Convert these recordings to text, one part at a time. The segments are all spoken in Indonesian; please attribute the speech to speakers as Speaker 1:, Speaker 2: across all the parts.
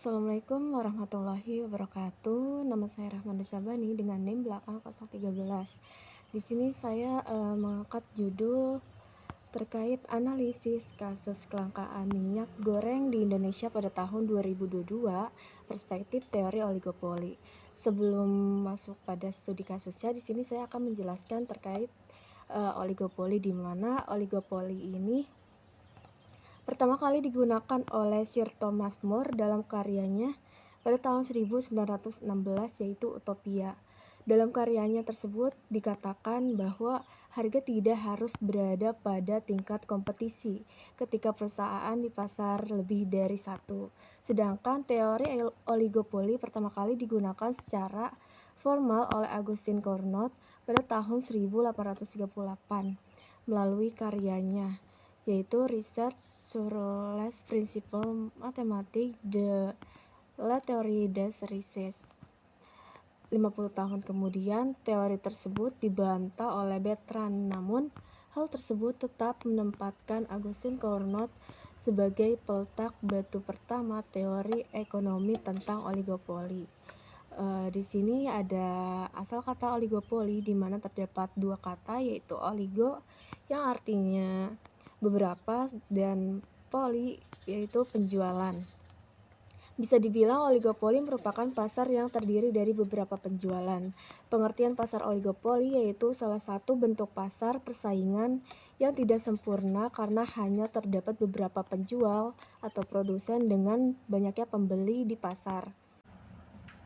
Speaker 1: Assalamualaikum warahmatullahi wabarakatuh. Nama saya Rahmanda Syabani dengan NIM belakang 013. Di sini saya mengangkat judul terkait analisis kasus kelangkaan minyak goreng di Indonesia pada tahun 2022, perspektif teori oligopoli. Sebelum masuk pada studi kasusnya, di sini saya akan menjelaskan terkait oligopoli, di mana oligopoli ini pertama kali digunakan oleh Sir Thomas More dalam karyanya pada tahun 1916, yaitu Utopia. Dalam karyanya tersebut dikatakan bahwa harga tidak harus berada pada tingkat kompetisi ketika perusahaan di pasar lebih dari satu. Sedangkan teori oligopoli pertama kali digunakan secara formal oleh Augustin Cournot pada tahun 1838 melalui karyanya, yaitu Research sur les principes mathématiques de la théorie des richesses. 50 tahun kemudian, teori tersebut dibantah oleh Bertrand, namun hal tersebut tetap menempatkan Augustin Cournot sebagai peletak batu pertama teori ekonomi tentang oligopoli. Di sini ada asal kata oligopoli, di mana terdapat dua kata, yaitu oligo yang artinya beberapa dan poli yaitu penjualan. Bisa dibilang oligopoli merupakan pasar yang terdiri dari beberapa penjualan. Pengertian pasar oligopoli yaitu salah satu bentuk pasar persaingan yang tidak sempurna karena hanya terdapat beberapa penjual atau produsen dengan banyaknya pembeli di pasar.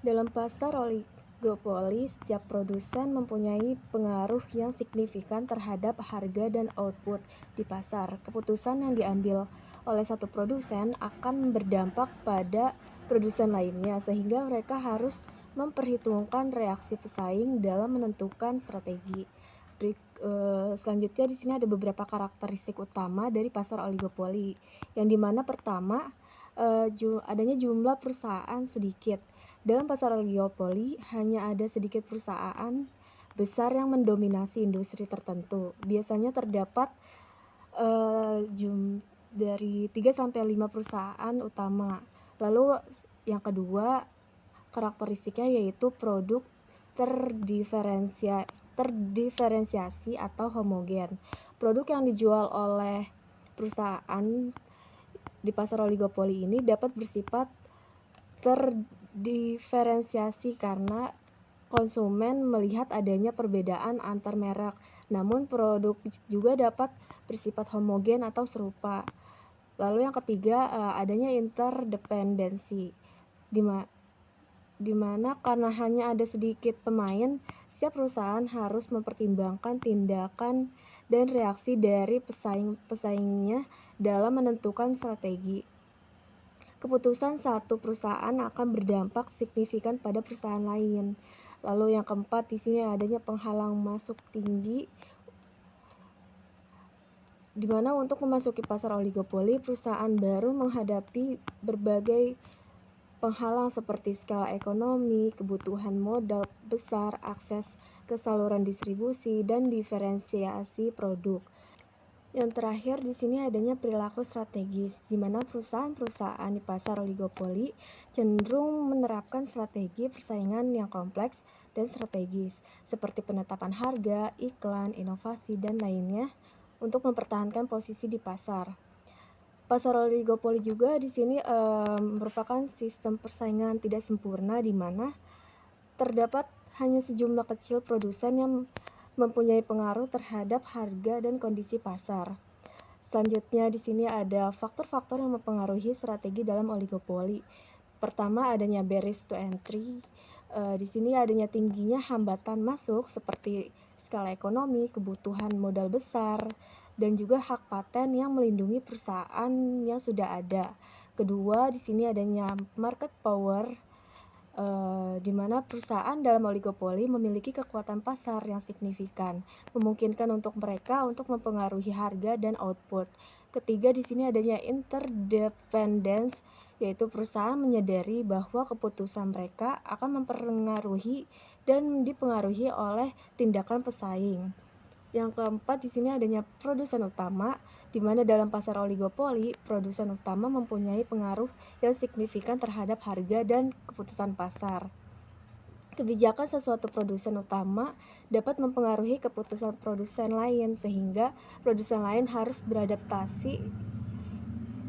Speaker 1: Dalam pasar oligopoli, setiap produsen mempunyai pengaruh yang signifikan terhadap harga dan output di pasar. Keputusan yang diambil oleh satu produsen akan berdampak pada produsen lainnya, sehingga mereka harus memperhitungkan reaksi pesaing dalam menentukan strategi. Selanjutnya di sini ada beberapa karakteristik utama dari pasar oligopoli, yang dimana pertama, adanya jumlah perusahaan sedikit. Dalam pasar oligopoli, hanya ada sedikit perusahaan besar yang mendominasi industri tertentu. Biasanya terdapat dari 3-5 perusahaan utama. Lalu yang kedua, karakteristiknya yaitu produk terdiferensiasi atau homogen. Produk yang dijual oleh perusahaan di pasar oligopoli ini dapat bersifat terdiferensiasi karena konsumen melihat adanya perbedaan antar merek. Namun produk juga dapat bersifat homogen atau serupa. Lalu yang ketiga, adanya interdependensi, di mana karena hanya ada sedikit pemain, setiap perusahaan harus mempertimbangkan tindakan dan reaksi dari pesaingnya dalam menentukan strategi. Keputusan satu perusahaan akan berdampak signifikan pada perusahaan lain. Lalu yang keempat, di sini adanya penghalang masuk tinggi, di mana untuk memasuki pasar oligopoli, perusahaan baru menghadapi berbagai penghalang seperti skala ekonomi, kebutuhan modal besar, akses ke saluran distribusi, dan diferensiasi produk. Yang terakhir di sini adanya perilaku strategis, di mana perusahaan-perusahaan di pasar oligopoli cenderung menerapkan strategi persaingan yang kompleks dan strategis, seperti penetapan harga, iklan, inovasi, dan lainnya untuk mempertahankan posisi di pasar. Pasar oligopoli juga di sini merupakan sistem persaingan tidak sempurna, di mana terdapat hanya sejumlah kecil produsen yang mempunyai pengaruh terhadap harga dan kondisi pasar. Selanjutnya di sini ada faktor-faktor yang mempengaruhi strategi dalam oligopoli. Pertama, adanya barriers to entry. Di sini adanya tingginya hambatan masuk seperti skala ekonomi, kebutuhan modal besar, dan juga hak paten yang melindungi perusahaan yang sudah ada. Kedua, di sini adanya market power, di mana perusahaan dalam oligopoli memiliki kekuatan pasar yang signifikan, memungkinkan untuk mereka untuk mempengaruhi harga dan output. Ketiga, di sini adanya interdependence, yaitu perusahaan menyadari bahwa keputusan mereka akan mempengaruhi dan dipengaruhi oleh tindakan pesaing. Yang keempat, di sini adanya produsen utama, di mana dalam pasar oligopoli, produsen utama mempunyai pengaruh yang signifikan terhadap harga dan keputusan pasar. Kebijakan sesuatu produsen utama dapat mempengaruhi keputusan produsen lain, sehingga produsen lain harus beradaptasi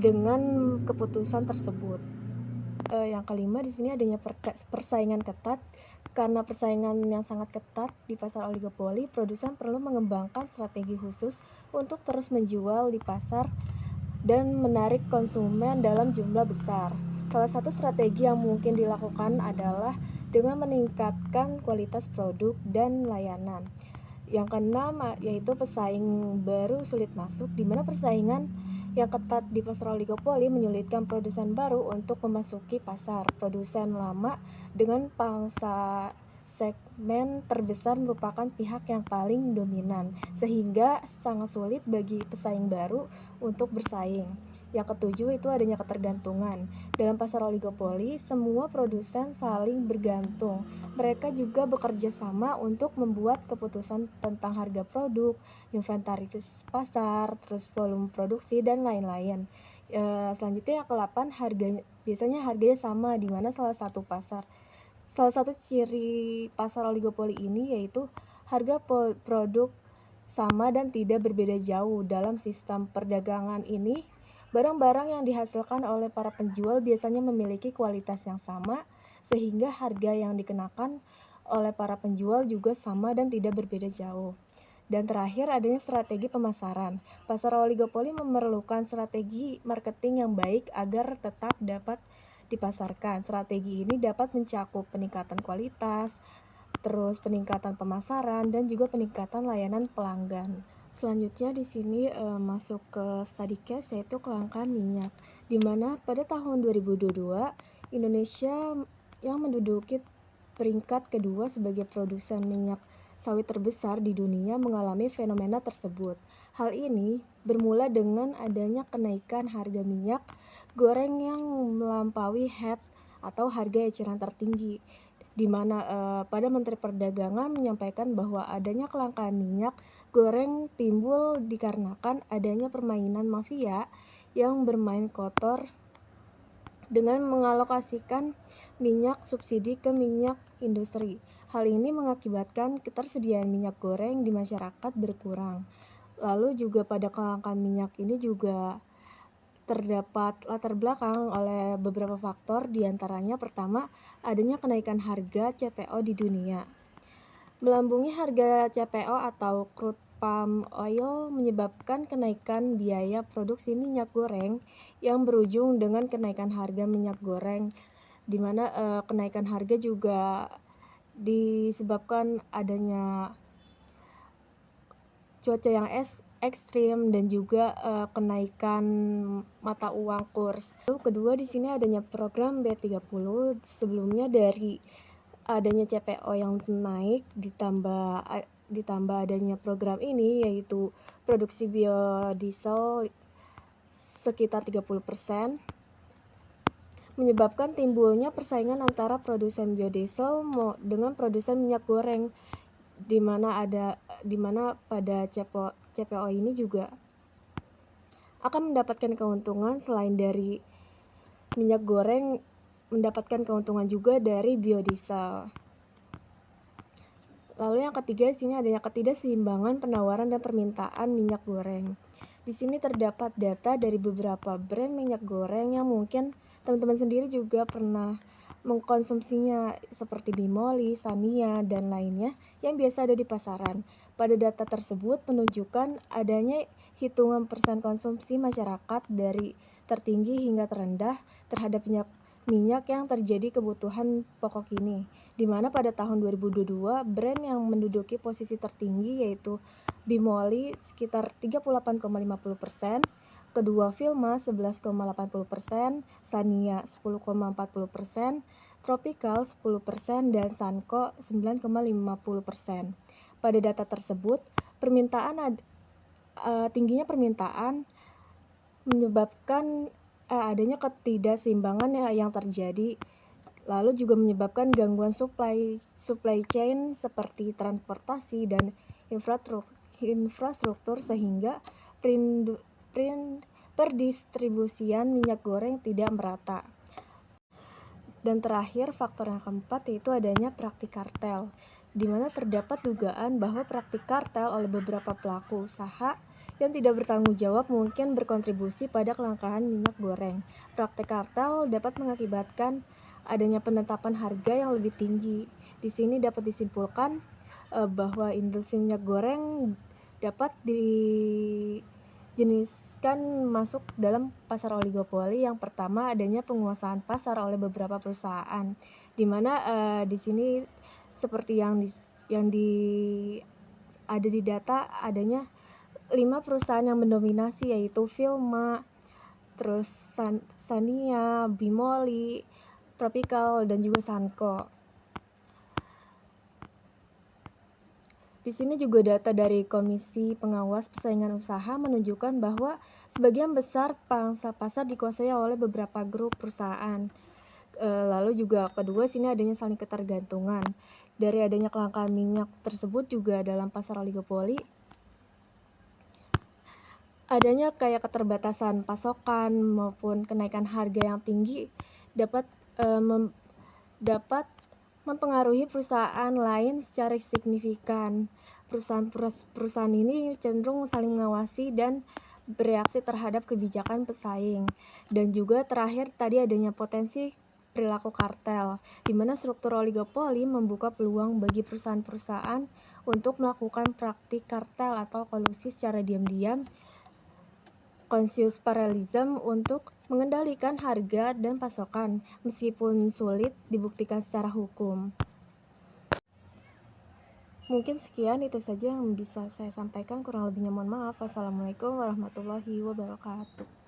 Speaker 1: dengan keputusan tersebut. Yang kelima, di sini adanya persaingan ketat. Karena persaingan yang sangat ketat di pasar oligopoli, produsen perlu mengembangkan strategi khusus untuk terus menjual di pasar dan menarik konsumen dalam jumlah besar. Salah satu strategi yang mungkin dilakukan adalah dengan meningkatkan kualitas produk dan layanan. Yang keenam, yaitu pesaing baru sulit masuk, di mana persaingan yang ketat di pasar oligopoli menyulitkan produsen baru untuk memasuki pasar. Produsen lama dengan pangsa segmen terbesar merupakan pihak yang paling dominan, sehingga sangat sulit bagi pesaing baru untuk bersaing. Yang ketujuh, itu adanya ketergantungan. Dalam pasar oligopoli, semua produsen saling bergantung. Mereka juga bekerja sama untuk membuat keputusan tentang harga produk, inventaris pasar, terus volume produksi, dan lain-lain. Selanjutnya yang ke-8, biasanya harganya sama, di mana salah satu ciri pasar oligopoli ini yaitu harga produk sama dan tidak berbeda jauh. Dalam sistem perdagangan ini, barang-barang yang dihasilkan oleh para penjual biasanya memiliki kualitas yang sama, sehingga harga yang dikenakan oleh para penjual juga sama dan tidak berbeda jauh. Dan terakhir, adanya strategi pemasaran. Pasar oligopoli memerlukan strategi marketing yang baik agar tetap dapat dipasarkan. Strategi ini dapat mencakup peningkatan kualitas, terus peningkatan pemasaran, dan juga peningkatan layanan pelanggan. Selanjutnya di sini masuk ke study case, yaitu kelangkaan minyak, di mana pada tahun 2022 Indonesia yang menduduki peringkat kedua sebagai produsen minyak sawit terbesar di dunia mengalami fenomena tersebut. Hal ini bermula dengan adanya kenaikan harga minyak goreng yang melampaui HET atau harga eceran tertinggi, di mana pada Menteri Perdagangan menyampaikan bahwa adanya kelangkaan minyak goreng timbul dikarenakan adanya permainan mafia yang bermain kotor dengan mengalokasikan minyak subsidi ke minyak industri. Hal ini mengakibatkan ketersediaan minyak goreng di masyarakat berkurang. Lalu juga pada kelangkaan minyak ini juga terdapat latar belakang oleh beberapa faktor, diantaranya pertama, adanya kenaikan harga CPO di dunia. Melambungnya harga CPO atau crude palm oil menyebabkan kenaikan biaya produksi minyak goreng yang berujung dengan kenaikan harga minyak goreng, di mana kenaikan harga juga disebabkan adanya cuaca yang ekstrim dan juga kenaikan mata uang kurs. Lalu kedua, di sini adanya program B30. Sebelumnya dari adanya CPO yang naik ditambah adanya program ini, yaitu produksi biodiesel sekitar 30%, menyebabkan timbulnya persaingan antara produsen biodiesel dengan produsen minyak goreng, di mana pada CPO ini juga akan mendapatkan keuntungan. Selain dari minyak goreng, mendapatkan keuntungan juga dari biodiesel. Lalu yang ketiga, di sini adanya ketidakseimbangan penawaran dan permintaan minyak goreng. Di sini terdapat data dari beberapa brand minyak goreng yang mungkin teman-teman sendiri juga pernah mengkonsumsinya, seperti Bimoli, Sania, dan lainnya yang biasa ada di pasaran. Pada data tersebut menunjukkan adanya hitungan persen konsumsi masyarakat dari tertinggi hingga terendah terhadap minyak yang terjadi kebutuhan pokok ini, di mana pada tahun 2022 brand yang menduduki posisi tertinggi yaitu Bimoli sekitar 38,50%, kedua Vilma 11,80%, Sania 10,40%, Tropical 10%, dan Sanko 9,50%. Pada data tersebut, tingginya permintaan menyebabkan adanya ketidakseimbangan yang terjadi, lalu juga menyebabkan gangguan supply chain seperti transportasi dan infrastruktur sehingga perdistribusian minyak goreng tidak merata. Dan terakhir, faktor yang keempat yaitu adanya praktik kartel, di mana terdapat dugaan bahwa praktik kartel oleh beberapa pelaku usaha yang tidak bertanggung jawab mungkin berkontribusi pada kelangkaan minyak goreng. Praktik kartel dapat mengakibatkan adanya penetapan harga yang lebih tinggi. Di sini dapat disimpulkan bahwa industri minyak goreng dapat dijeniskan masuk dalam pasar oligopoli. Yang pertama, adanya penguasaan pasar oleh beberapa perusahaan, di mana di sini seperti yang ada di data, adanya 5 perusahaan yang mendominasi, yaitu Vilma, terus Sania, Bimoli, Tropical, dan juga Sanko. Di sini juga data dari Komisi Pengawas Persaingan Usaha menunjukkan bahwa sebagian besar pangsa pasar dikuasai oleh beberapa grup perusahaan. Lalu juga kedua, sini adanya saling ketergantungan. Dari adanya kelangkaan minyak tersebut juga dalam pasar oligopoli, adanya kayak keterbatasan pasokan maupun kenaikan harga yang tinggi dapat mempengaruhi perusahaan lain secara signifikan. Perusahaan ini cenderung saling mengawasi dan bereaksi terhadap kebijakan pesaing. Dan juga terakhir tadi adanya potensi perilaku kartel, di mana struktur oligopoli membuka peluang bagi perusahaan-perusahaan untuk melakukan praktik kartel atau kolusi secara diam-diam, conscious parallelism, untuk mengendalikan harga dan pasokan, meskipun sulit dibuktikan secara hukum. Mungkin sekian, itu saja yang bisa saya sampaikan. Kurang lebihnya mohon maaf. Wassalamualaikum warahmatullahi wabarakatuh.